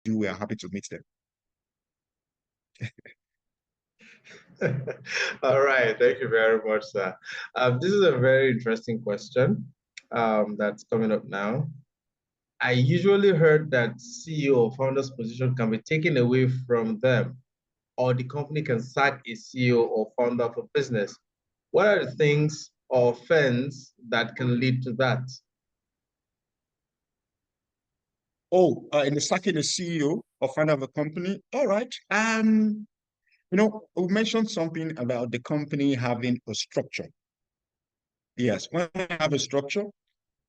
do, we are happy to meet them. All right, thank you very much, sir. This is a very interesting question that's coming up now. I usually heard that CEO or founder's position can be taken away from them, or the company can sack a CEO or founder for business. What are the things or offense that can lead to that? Oh, in the sacking the CEO or founder of a company. All right. We mentioned something about the company having a structure. Yes, when we have a structure,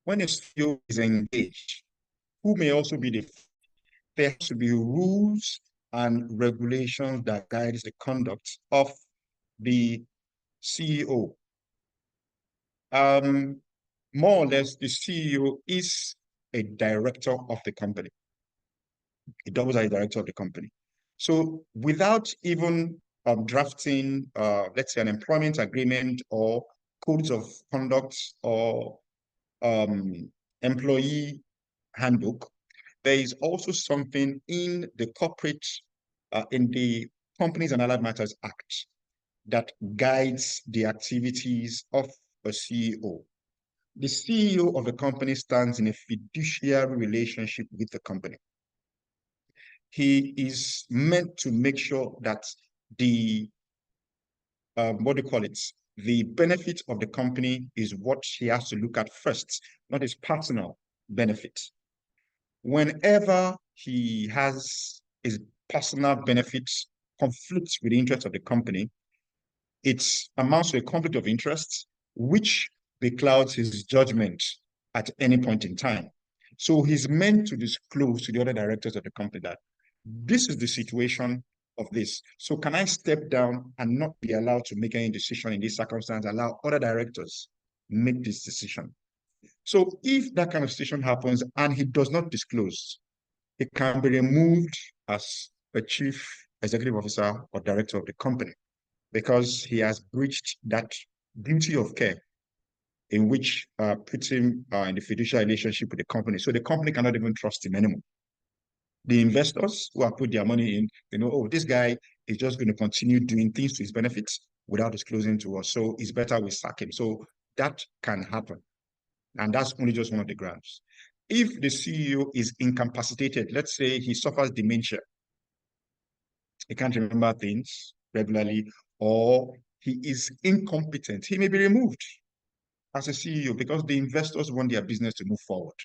when a CEO is engaged, who may also be there has to be rules and regulations that guides the conduct of the CEO. More or less, the CEO is a director of the company. He doubles as a director of the company. So without even drafting, let's say, an employment agreement or codes of conduct or employee handbook, there is also something in the in the Companies and Allied Matters Act that guides the activities of a CEO. The CEO of the company stands in a fiduciary relationship with the company. He is meant to make sure that the the benefit of the company is what he has to look at first, not his personal benefit. Whenever he has his personal benefits conflicts with the interest of the company, it amounts to a conflict of interest, which beclouds his judgment at any point in time. So he's meant to disclose to the other directors of the company that this is the situation of this. So can I step down and not be allowed to make any decision in this circumstance, allow other directors make this decision? So if that kind of situation happens and he does not disclose, he can be removed as a chief executive officer or director of the company because he has breached that duty of care in which puts him in the fiduciary relationship with the company. So the company cannot even trust him anymore. The investors who have put their money in, they know, oh, this guy is just going to continue doing things to his benefits without disclosing to us. So it's better we sack him. So that can happen. And that's only just one of the grounds. If the CEO is incapacitated, let's say he suffers dementia, he can't remember things regularly, or he is incompetent, he may be removed as a CEO because the investors want their business to move forward.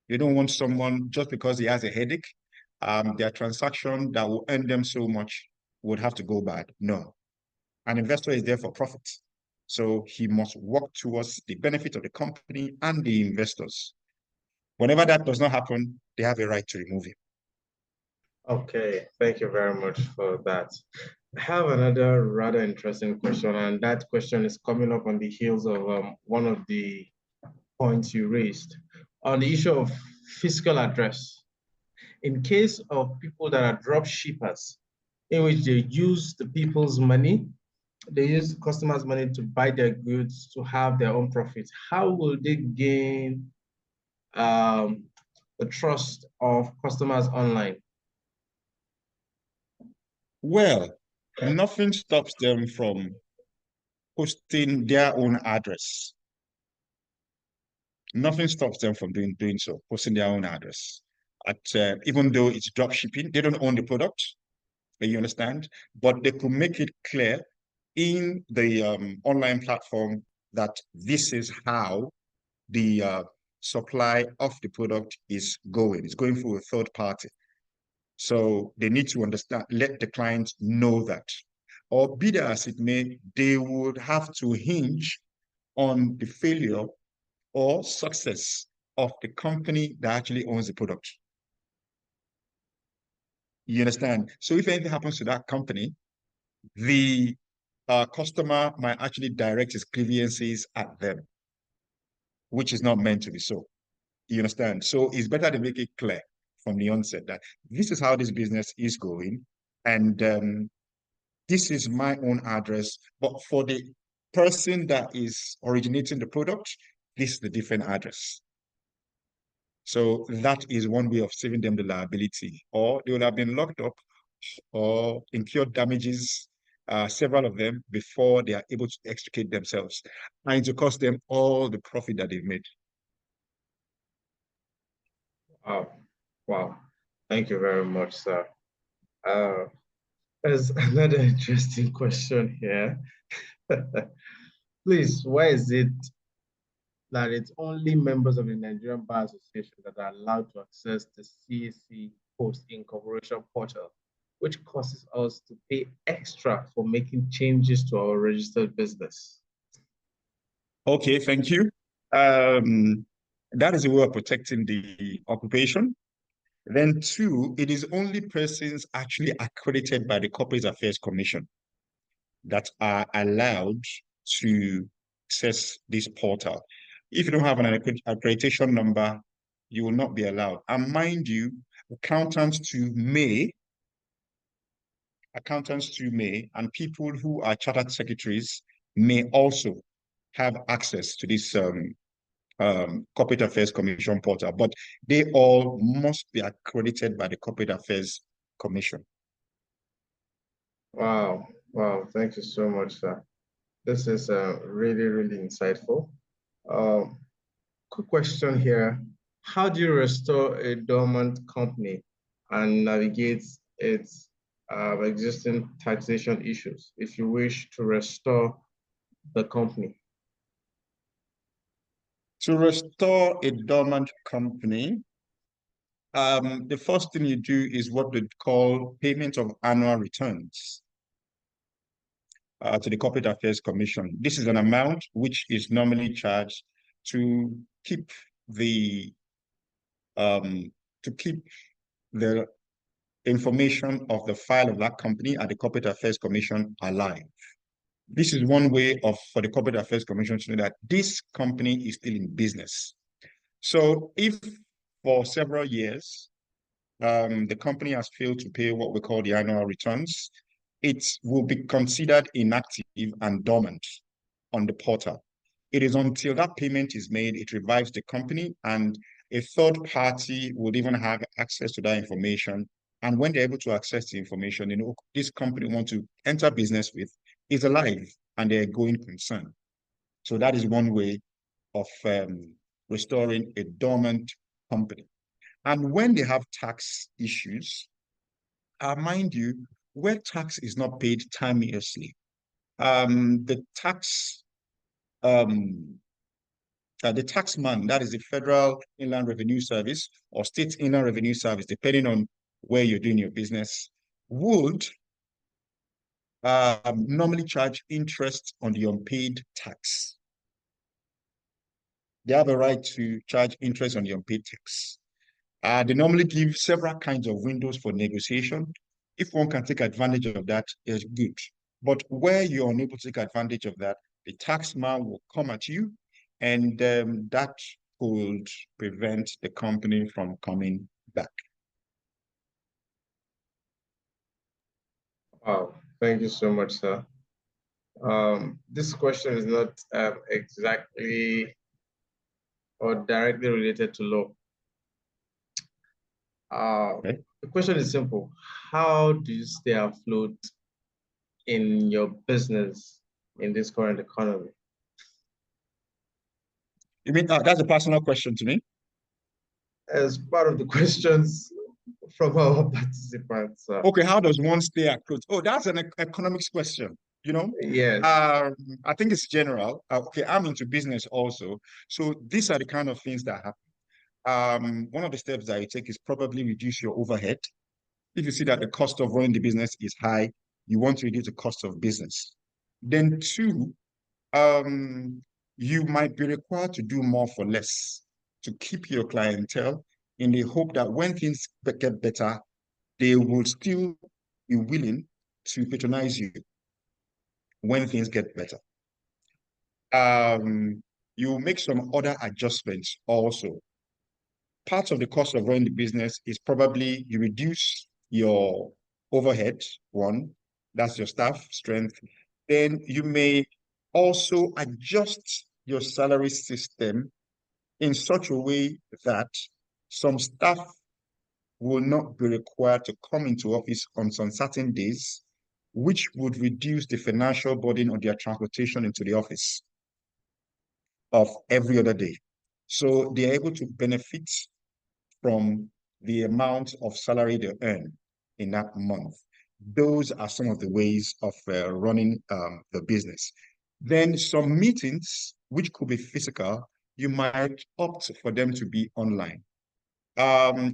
They don't want someone just because he has a headache, their transaction that will earn them so much would have to go bad. No. An investor is there for profit. So he must work towards the benefit of the company and the investors. Whenever that does not happen, they have a right to remove him. Okay, thank you very much for that. I have another rather interesting question, and that question is coming up on the heels of one of the points you raised on the issue of physical address. In case of people that are drop shippers, in which they use the people's money, they use customers' money to buy their goods to have their own profits, how will they gain the trust of customers online? Well, nothing stops them from posting their own address. Nothing stops them from doing so, posting their own address. Even though it's drop shipping, they don't own the product, you understand? But they could make it clear in the online platform that this is how the supply of the product is going. It's going through a third party. So they need to understand, let the client know that. Or be that as it may, they would have to hinge on the failure or success of the company that actually owns the product. You understand? So if anything happens to that company, the customer might actually direct his grievances at them, which is not meant to be so. You understand? So it's better to make it clear from the onset that this is how this business is going, and this is my own address. But for the person that is originating the product, this is the different address. So that is one way of saving them the liability, or they will have been locked up or incurred damages, several of them, before they are able to extricate themselves, and to cost them all the profit that they've made. Wow. Wow. Thank you very much, sir. There's another interesting question here. Please, why is it that it's only members of the Nigerian Bar Association that are allowed to access the CAC post-incorporation portal, which causes us to pay extra for making changes to our registered business? Okay, thank you. That is a way of protecting the occupation. Then two, it is only persons actually accredited by the Corporate Affairs Commission that are allowed to access this portal. If you don't have an accreditation number, you will not be allowed. And mind you, accountants too may, and people who are chartered secretaries may also have access to this Corporate Affairs Commission portal, but they all must be accredited by the Corporate Affairs Commission. Wow. Wow. Thank you so much, sir. This is really, really insightful. Quick question here. How do you restore a dormant company and navigate its existing taxation issues if you wish to restore the company? To restore a dormant company, the first thing you do is what we call payment of annual returns to the Corporate Affairs Commission. This is an amount which is normally charged to keep the the information of the file of that company at the Corporate Affairs Commission alive. This is one way for the Corporate Affairs Commission to know that this company is still in business. So if for several years the company has failed to pay what we call the annual returns, it will be considered inactive and dormant on the portal. It is until that payment is made, it revives the company, and a third party would even have access to that information. And when they're able to access the information, this company wants to enter business with is alive and they're going concern. So that is one way of restoring a dormant company. And when they have tax issues, mind you, where tax is not paid timeously, the taxman, that is the Federal Inland Revenue Service or State Inland Revenue Service, depending on where you're doing your business, would normally charge interest on the unpaid tax. They have a right to charge interest on the unpaid tax. They normally give several kinds of windows for negotiation. If one can take advantage of that, is good. But where you're unable to take advantage of that, the taxman will come at you, and that could prevent the company from coming back. Wow, thank you so much, sir. This question is not exactly or directly related to law. Okay. The question is simple. How do you stay afloat in your business in this current economy? You mean that's a personal question to me? As part of the questions from our participants. Okay, how does one stay afloat? Oh, that's an economics question, Yes. I think it's general. Okay, I'm into business also. So these are the kind of things that happen. One of the steps that you take is probably reduce your overhead. If you see that the cost of running the business is high, you want to reduce the cost of business. Then two, you might be required to do more for less to keep your clientele in the hope that when things get better, they will still be willing to patronize you when things get better. You make some other adjustments also. Part of the cost of running the business is probably you reduce your overhead, one, that's your staff strength. Then you may also adjust your salary system in such a way that Some staff will not be required to come into office on some certain days, which would reduce the financial burden on their transportation into the office of every other day. So they are able to benefit from the amount of salary they earn in that month. Those are some of the ways of running the business. Then some meetings, which could be physical, you might opt for them to be online.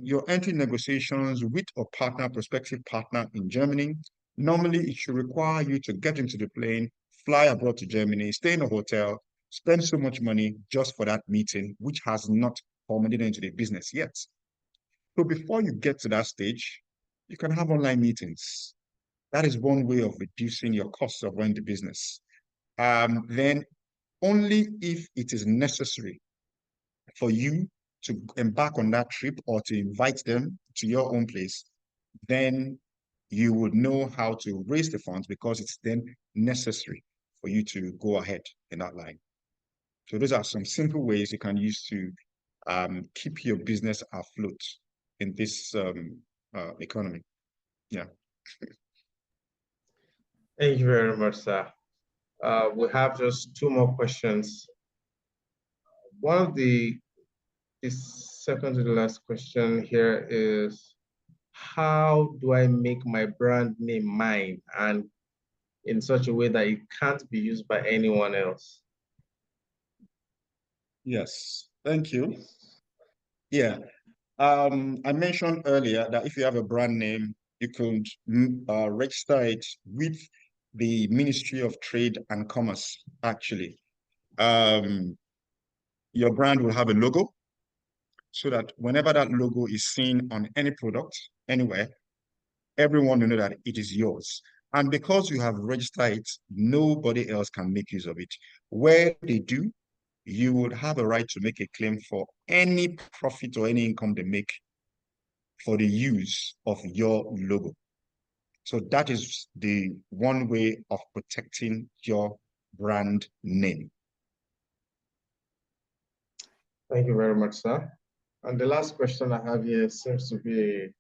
You're entering negotiations with a partner, prospective partner in Germany. Normally, it should require you to get into the plane, fly abroad to Germany, stay in a hotel, spend so much money just for that meeting, which has not culminated into the business yet. So before you get to that stage, you can have online meetings. That is one way of reducing your costs of running the business. Then only if it is necessary for you to embark on that trip or to invite them to your own place, then you would know how to raise the funds because it's then necessary for you to go ahead in that line. So those are some simple ways you can use to keep your business afloat in this economy. Yeah. Thank you very much, sir. We have just two more questions. One of the second to the last question here is, how do I make my brand name mine and in such a way that it can't be used by anyone else? Yes, thank you. Yeah, I mentioned earlier that if you have a brand name, you could register it with the Ministry of Trade and Commerce, actually. Your brand will have a logo so that whenever that logo is seen on any product, anywhere, everyone will know that it is yours. And because you have registered it, nobody else can make use of it. Where they do, you would have a right to make a claim for any profit or any income they make for the use of your logo. So that is the one way of protecting your brand name. Thank you very much, sir. And the last question I have here seems to be a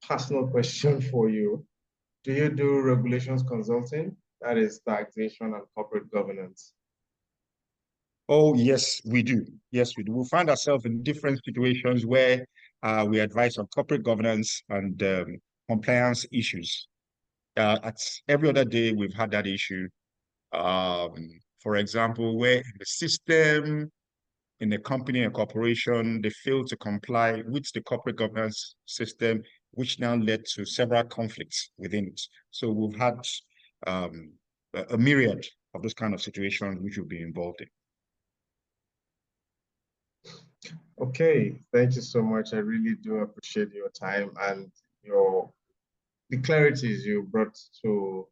personal question for you. Do you do regulations consulting? That is taxation and corporate governance. Oh, yes, we do. Yes, we do. We find ourselves in different situations where we advise on corporate governance and compliance issues. At every other day, we've had that issue. For example, where in the system, in a company or corporation, they fail to comply with the corporate governance system, which now led to several conflicts within it. So we've had a myriad of those kind of situations which we've been involved in. Okay, thank you so much. I really do appreciate your time and the clarities you brought to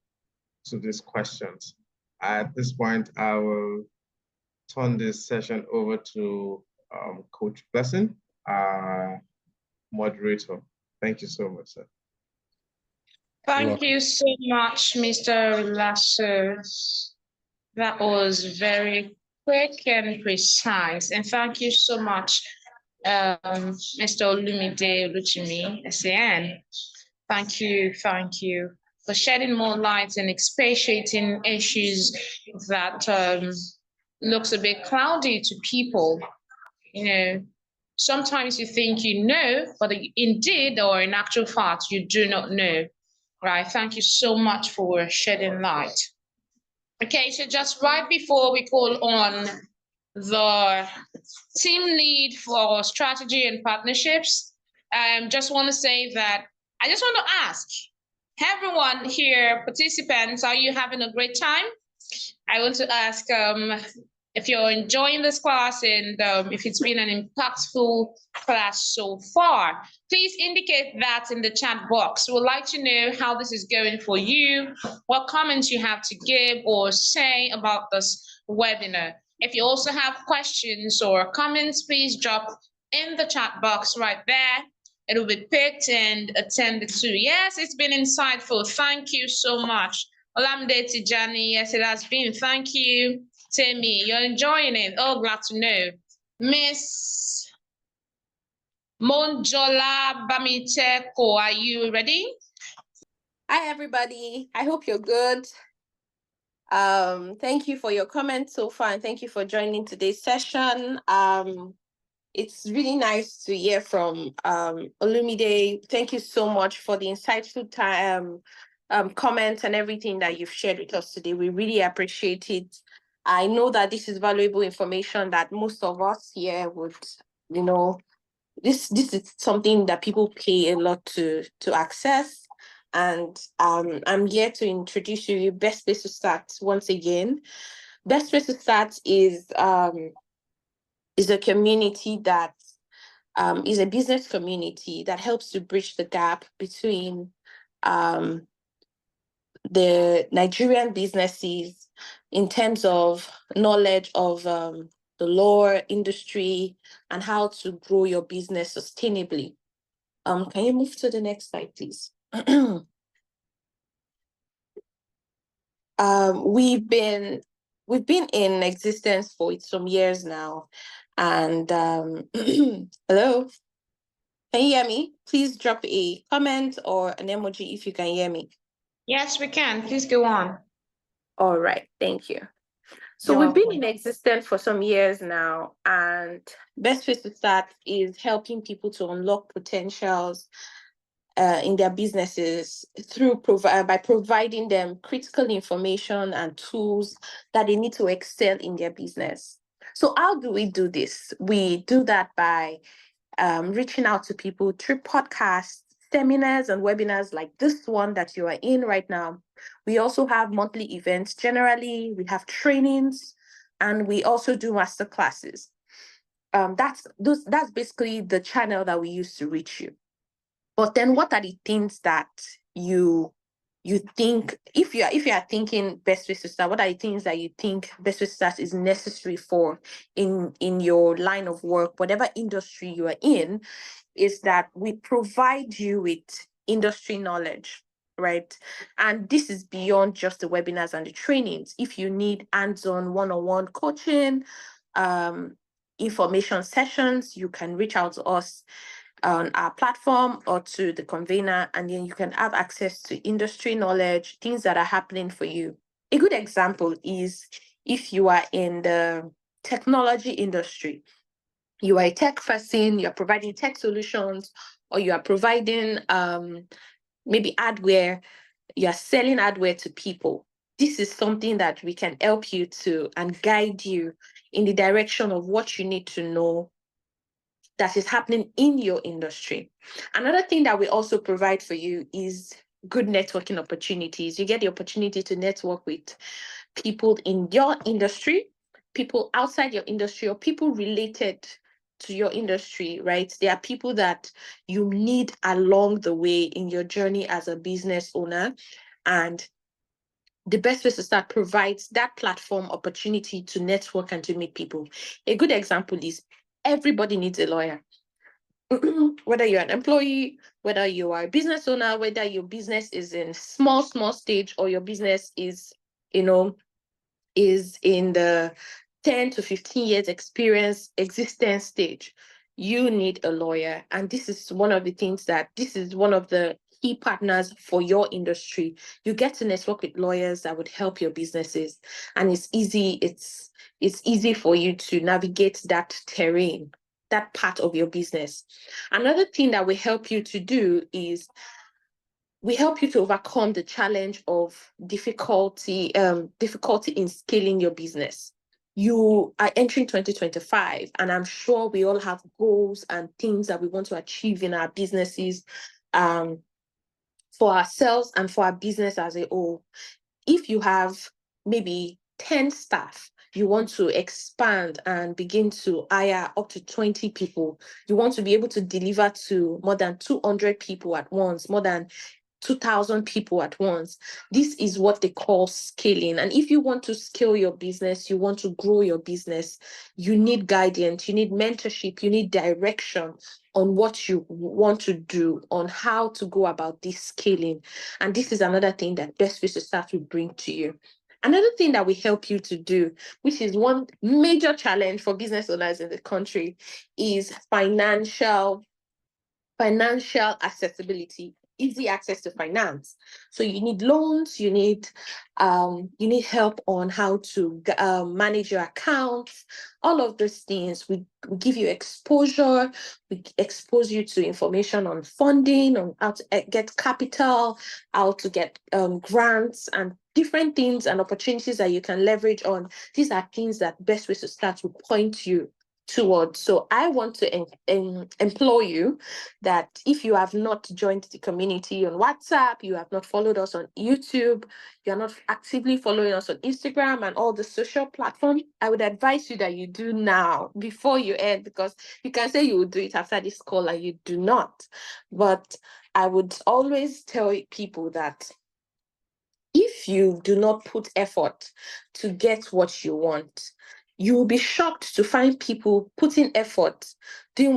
these questions. At this point, I will turn this session over to Coach Blessing, our moderator. Thank you so much, sir. Thank you so much, Mr. Lasso. That was very quick and precise. And thank you so much, Mr. Olumide Olujimi, SAN. Thank you for shedding more light and expatiating issues that looks a bit cloudy to people. You know, sometimes you think you know, but indeed or in actual fact, you do not know. Right, thank you so much for shedding light. Okay, so just right before we call on the team lead for strategy and partnerships, just want to say that I just want to ask everyone here, participants, are you having a great time? I want to ask if you're enjoying this class and if it's been an impactful class so far. Please indicate that in the chat box. We would like to know how this is going for you, what comments you have to give or say about this webinar. If you also have questions or comments, please drop in the chat box right there. It will be picked and attended to. Yes, it's been insightful. Thank you so much. Olamide Tijani, yes, it has been. Thank you. Temi, you're enjoying it. Oh, glad to know. Miss Monjola Bamiteko, are you ready? Hi, everybody. I hope you're good. Thank you for your comments so far, and thank you for joining today's session. It's really nice to hear from Olumide. Thank you so much for the insightful comments and everything that you've shared with us today. We really appreciate it. I know that this is valuable information that most of us here would, this is something that people pay a lot to access. And I'm here to introduce you Best Place to Start once again. Best Place to Start is a community that is a business community that helps to bridge the gap between the Nigerian businesses in terms of knowledge of the law industry and how to grow your business sustainably. Can you move to the next slide, please? We've been in existence for some years now, and hello, can you hear me? Please drop a comment or an emoji if you can hear me. Yes, we can. Please go on. All right, thank you. So we've been in existence for some years now, and Best Place to Start is helping people to unlock potentials in their businesses through by providing them critical information and tools that they need to excel in their business. So how do we do this? We do that by reaching out to people through podcasts, seminars, and webinars like this one that you are in right now. We also have monthly events. Generally, we have trainings, and we also do master classes. That's basically the channel that we use to reach you. But then what are the things that you think, if you are thinking Best Place to Start, what are the things that you think Best Place to Start is necessary for in your line of work, whatever industry you are in, is that we provide you with industry knowledge, right? And this is beyond just the webinars and the trainings. If you need hands-on one-on-one coaching, information sessions, you can reach out to us on our platform or to the convener, and then you can have access to industry knowledge, things that are happening for you. A good example is if you are in the technology industry, you are a tech person, you're providing tech solutions, or you are providing maybe hardware, you're selling hardware to people. This is something that we can help you to and guide you in the direction of what you need to know that is happening in your industry. Another thing that we also provide for you is good networking opportunities. You get the opportunity to network with people in your industry, people outside your industry, or people related to your industry, right? There are people that you need along the way in your journey as a business owner. And the Best Place to Start provides that platform opportunity to network and to meet people. A good example is everybody needs a lawyer. Whether you're an employee, whether you are a business owner, whether your business is in small stage, or your business is in the 10 to 15 years existence stage, you need a lawyer. And this is one of the things this is one of the key partners for your industry. You get to network with lawyers that would help your businesses. And it's easy for you to navigate that terrain, that part of your business. Another thing that we help you to do is we help you to overcome the challenge of difficulty in scaling your business. You are entering 2025, and I'm sure we all have goals and things that we want to achieve in our businesses, for ourselves and for our business as a whole. If you have maybe 10 staff, you want to expand and begin to hire up to 20 people. You want to be able to deliver to more than 200 people at once, more than 2,000 people at once. This is what they call scaling. And if you want to scale your business, you want to grow your business, you need guidance, you need mentorship, you need direction on what you want to do, on how to go about this scaling. And this is another thing that Best Place to Start will bring to you. Another thing that we help you to do, which is one major challenge for business owners in the country, is financial financial accessibility, easy access to finance. So you need loans, you need help on how to manage your accounts, all of those things. We give you exposure, we expose you to information on funding, on how to get capital, how to get grants and different things and opportunities that you can leverage on. These are things that Best Ways to Start will point you towards. So I want to implore you that if you have not joined the community on WhatsApp, you have not followed us on YouTube, you're not actively following us on Instagram and all the social platforms, I would advise you that you do now before you end, because you can say you will do it after this call and you do not. But I would always tell people that if you do not put effort to get what you want, you will be shocked to find people putting effort, doing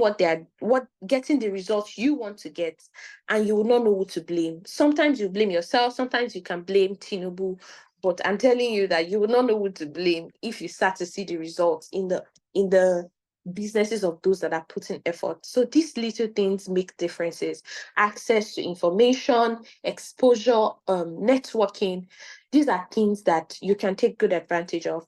getting the results you want to get, and you will not know who to blame. Sometimes you blame yourself, sometimes you can blame Tinubu, but I'm telling you that you will not know who to blame if you start to see the results in the businesses of those that are putting effort. So these little things make differences. Access to information, exposure, networking. These are things that you can take good advantage of.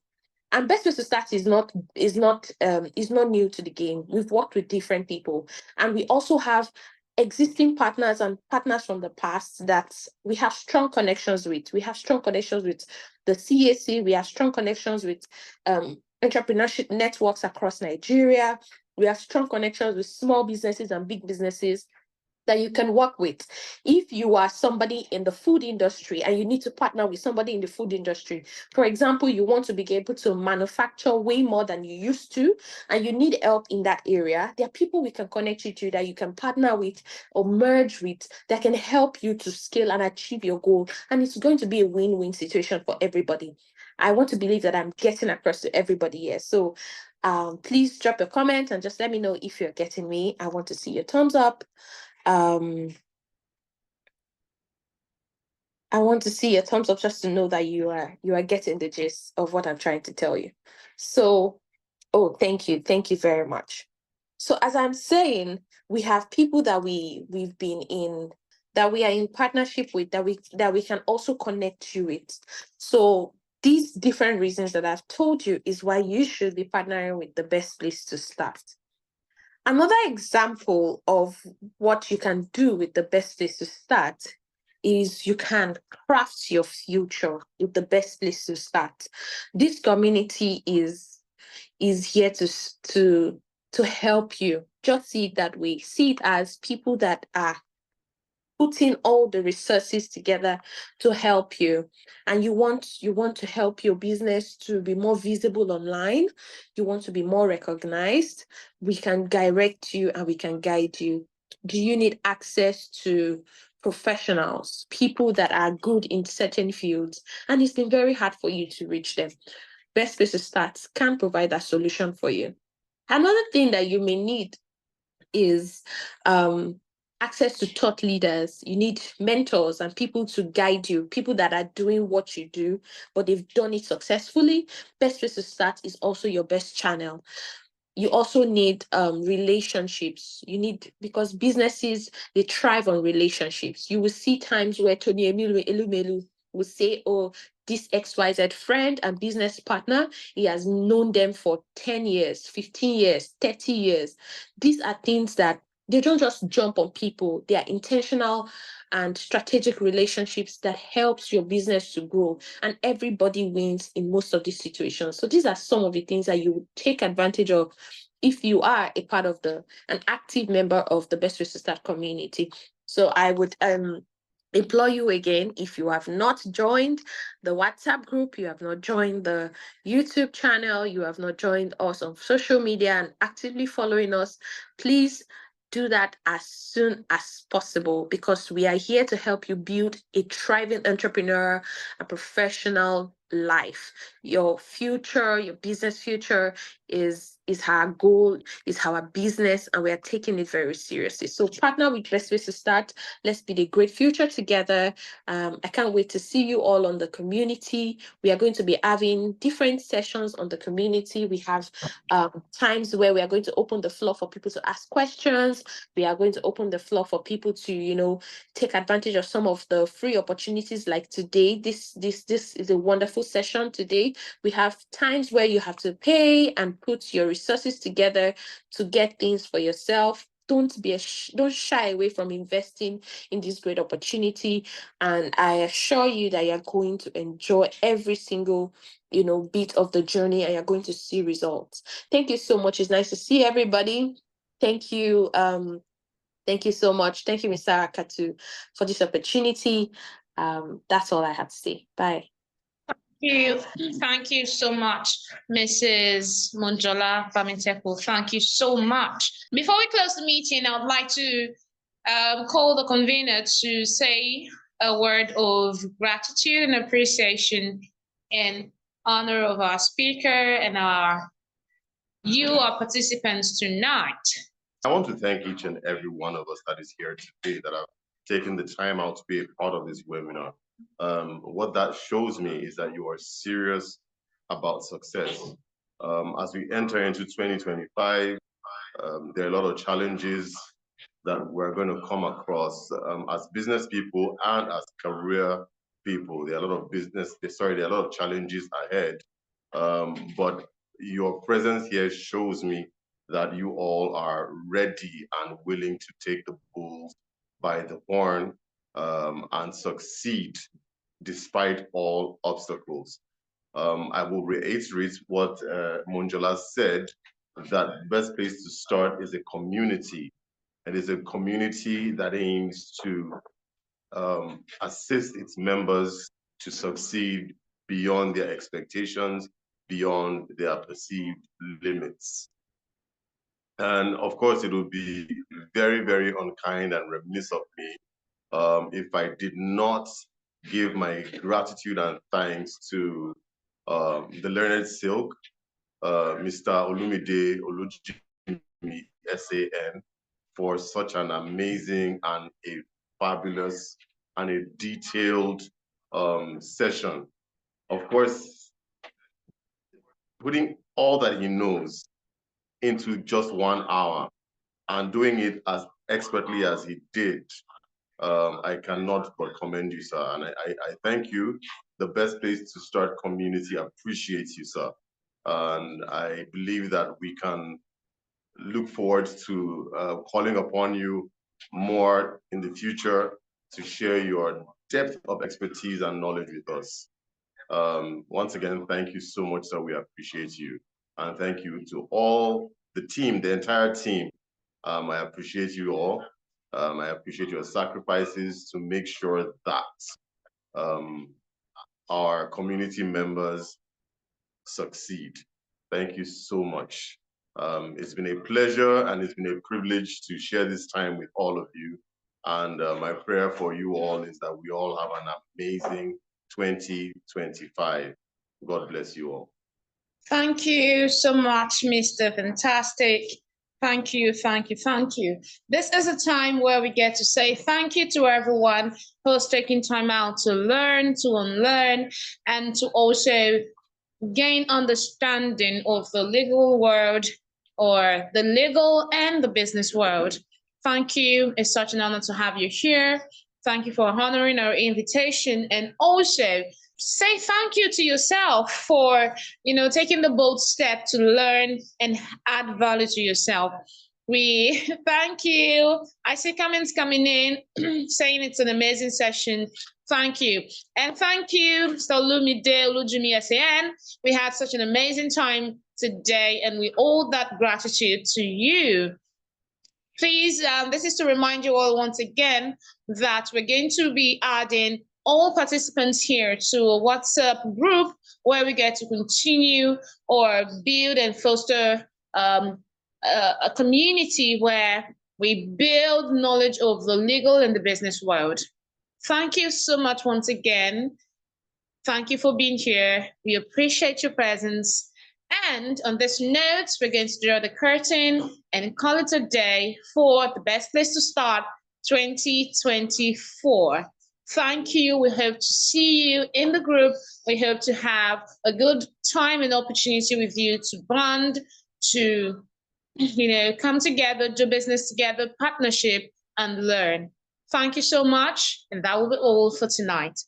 And Best Way to Start is not new to the game. We've worked with different people, and we also have existing partners and partners from the past that we have strong connections with. We have strong connections with the CAC. We have strong connections with entrepreneurship networks across Nigeria. We have strong connections with small businesses and big businesses that you can work with. If you are somebody in the food industry and you need to partner with somebody in the food industry, for example, you want to be able to manufacture way more than you used to, and you need help in that area, there are people we can connect you to that you can partner with or merge with that can help you to scale and achieve your goal. And it's going to be a win-win situation for everybody. I want to believe that I'm getting across to everybody here. So please drop a comment and just let me know if you're getting me. I want to see your thumbs up. I want to see a thumbs up just to know that you are getting the gist of what I'm trying to tell you. So, thank you very much. So as I'm saying, we have people that we are in partnership with, that we can also connect you with. So these different reasons that I've told you is why you should be partnering with the Best Place to Start. Another example of what you can do with the Best Place to Start is you can craft your future with the Best Place to Start. This community is here to help you. Just see it that way. See it as people that are putting all the resources together to help you, and you want to help your business to be more visible online. You want to be more recognized. We can direct you and we can guide you. Do you need access to professionals, people that are good in certain fields, and it's been very hard for you to reach them? Best Place to Start can provide that solution for you. Another thing that you may need is access to thought leaders. You need mentors and people to guide you, people that are doing what you do, but they've done it successfully. Best Place to Start is also your best channel. You also need relationships. Because businesses, they thrive on relationships. You will see times where Tony Elumelu will say, this XYZ friend and business partner, he has known them for 10 years, 15 years, 30 years. These are things that they don't just jump on people. They are intentional and strategic relationships that helps your business to grow, and everybody wins in most of these situations. So these are some of the things that you would take advantage of if you are a part of an active member of the Best Ways to Start community. So I would implore you again, if you have not joined the WhatsApp group, you have not joined the YouTube channel, you have not joined us on social media and actively following us, please do that as soon as possible, because we are here to help you build a thriving entrepreneur, a professional life. Your future, your business future is our goal, is our business, and we are taking it very seriously. So partner with Best Ways to Start. Let's build a great future together. I can't wait to see you all on the community. We are going to be having different sessions on the community. We have times where we are going to open the floor for people to ask questions. We are going to open the floor for people to, take advantage of some of the free opportunities like today. This is a wonderful session today. We have times where you have to pay and put your resources together to get things for yourself. Don't shy away from investing in this great opportunity. And I assure you that you're going to enjoy every single bit of the journey, and you're going to see results. Thank you so much. It's nice to see everybody. Thank you. Thank you so much. Thank you, Mr. Akatu, for this opportunity. That's all I have to say. Bye. Thank you so much, Mrs. Monjola Bamiteku. Thank you so much. Before we close the meeting, I would like to call the convener to say a word of gratitude and appreciation in honor of our speaker and our participants tonight. I want to thank each and every one of us that is here today that have taken the time out to be a part of this webinar. What that shows me is that you are serious about success. As we enter into 2025, there are a lot of challenges that we're going to come across as business people and as career people. There are a lot of challenges ahead. But your presence here shows me that you all are ready and willing to take the bull by the horn and succeed despite all obstacles. I will reiterate what Monjola said, that the best place to start is a community. It is a community that aims to assist its members to succeed beyond their expectations, beyond their perceived limits. And of course, it would be very, very unkind and remiss of me if I did not give my gratitude and thanks to the learned silk, Mr. Olumide Olujimi, SAN, for such an amazing and a fabulous and a detailed session. Of course, putting all that he knows into just 1 hour and doing it as expertly as he did, I cannot but commend you, sir. And I thank you. The Best Place to Start community appreciates you, sir. And I believe that we can look forward to calling upon you more in the future to share your depth of expertise and knowledge with us. Once again, thank you so much, sir. We appreciate you. And thank you to all the team, the entire team. I appreciate you all. I appreciate your sacrifices to make sure that our community members succeed. Thank you so much. It's been a pleasure and it's been a privilege to share this time with all of you. And my prayer for you all is that we all have an amazing 2025. God bless you all. Thank you so much, Mr. Fantastic. Thank you, thank you, thank you. This is a time where we get to say thank you to everyone who's taking time out to learn, to unlearn, and to also gain understanding of the legal world or the legal and the business world. Thank you. It's such an honor to have you here. Thank you for honoring our invitation, and also say thank you to yourself for, taking the bold step to learn and add value to yourself. We thank you. I see comments coming in saying it's an amazing session. Thank you. And thank you, Mr. Olumide Olujimi SAN. We had such an amazing time today, and we owe that gratitude to you. Please, this is to remind you all once again that we're going to be adding all participants here to a WhatsApp group where we get to continue or build and foster a community where we build knowledge of the legal and the business world. Thank you so much once again. Thank you for being here. We appreciate your presence. And on this note, we're going to draw the curtain and call it a day for the best place to start 2024. Thank you. We hope to see you in the group. We hope to have a good time and opportunity with you to bond, to come together, do business together, partnership, and learn. Thank you so much. And that will be all for tonight.